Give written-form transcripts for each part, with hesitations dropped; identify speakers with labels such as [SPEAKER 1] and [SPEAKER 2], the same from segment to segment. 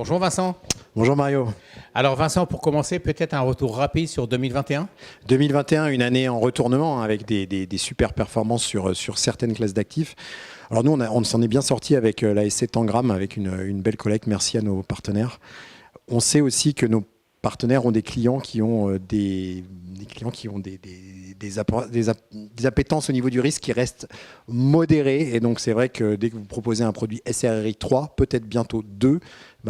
[SPEAKER 1] Bonjour Vincent.
[SPEAKER 2] Bonjour Mario.
[SPEAKER 1] Alors Vincent, pour commencer, peut-être un retour rapide sur 2021 ?
[SPEAKER 2] 2021, une année en retournement avec des super performances sur certaines classes d'actifs. Alors nous, on s'en est bien sorti avec la SC Tangram, avec une belle collecte. Merci à nos partenaires. On sait aussi que nos partenaires ont des clients qui ont des appétences au niveau du risque qui restent modérées. Et donc c'est vrai que dès que vous proposez un produit SRRI 3, peut-être bientôt 2,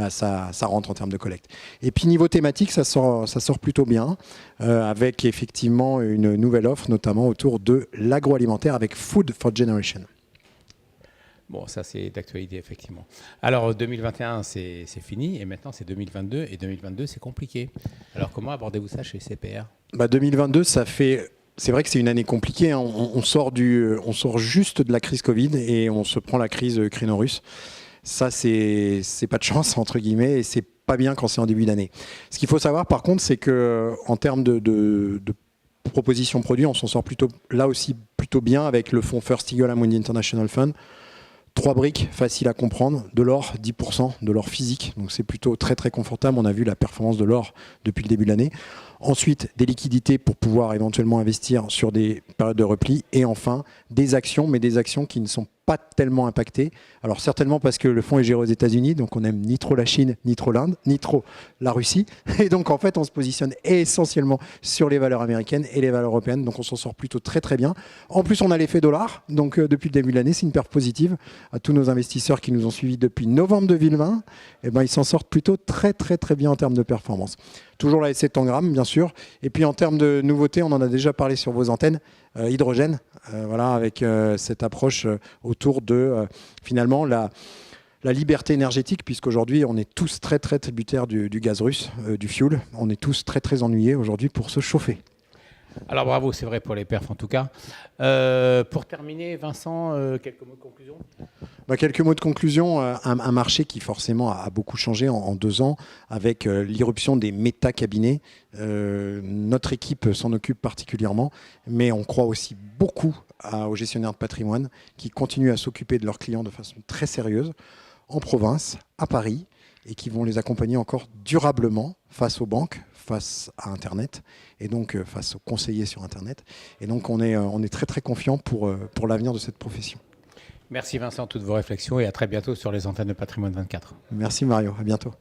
[SPEAKER 2] ça rentre en termes de collecte. Et puis niveau thématique, ça sort plutôt bien, avec effectivement une nouvelle offre, notamment autour de l'agroalimentaire avec Food for Generation.
[SPEAKER 1] Bon, ça c'est d'actualité effectivement. Alors 2021 c'est fini et maintenant c'est 2022 et 2022 c'est compliqué. Alors comment abordez-vous ça chez CPR ?
[SPEAKER 2] 2022, c'est vrai que c'est une année compliquée. Hein. On sort juste de la crise Covid et on se prend la crise créno-russe. Ça, c'est pas de chance, entre guillemets, et c'est pas bien quand c'est en début d'année. Ce qu'il faut savoir, par contre, c'est qu'en termes de propositions produits, on s'en sort là aussi plutôt bien avec le fonds First Eagle Amundi International Fund. 3 briques faciles à comprendre, de l'or, 10%, de l'or physique, donc c'est plutôt très très confortable. On a vu la performance de l'or depuis le début de l'année. Ensuite, des liquidités pour pouvoir éventuellement investir sur des périodes de repli. Et enfin, des actions, mais des actions qui ne sont pas tellement impactées. Alors certainement parce que le fonds est géré aux États-Unis, donc on n'aime ni trop la Chine, ni trop l'Inde, ni trop la Russie. Et donc en fait, on se positionne essentiellement sur les valeurs américaines et les valeurs européennes. Donc on s'en sort plutôt très très bien. En plus, on a l'effet dollar. Donc depuis le début de l'année, c'est une perf positive. À tous nos investisseurs qui nous ont suivis depuis novembre 2020, ils s'en sortent plutôt très très très bien en termes de performance. Toujours la SC Tangram, bien sûr. Et puis en termes de nouveautés, on en a déjà parlé sur vos antennes, hydrogène, avec cette approche autour de finalement la liberté énergétique, puisqu'aujourd'hui on est tous très très tributaires du gaz russe, du fuel. On est tous très très ennuyés aujourd'hui pour se chauffer.
[SPEAKER 1] Alors bravo, c'est vrai pour les perfs en tout cas. Pour terminer, Vincent, quelques mots de conclusion ?
[SPEAKER 2] Quelques mots de conclusion. Un marché qui forcément a beaucoup changé en 2 ans avec l'irruption des méta-cabinets. Notre équipe s'en occupe particulièrement, mais on croit aussi beaucoup aux gestionnaires de patrimoine qui continuent à s'occuper de leurs clients de façon très sérieuse en province, à Paris, et qui vont les accompagner encore durablement face aux banques, face à Internet, et donc face aux conseillers sur Internet. Et donc on est très très confiant pour l'avenir de cette profession.
[SPEAKER 1] Merci Vincent, toutes vos réflexions et à très bientôt sur les antennes de Patrimoine 24.
[SPEAKER 2] Merci Mario, à bientôt.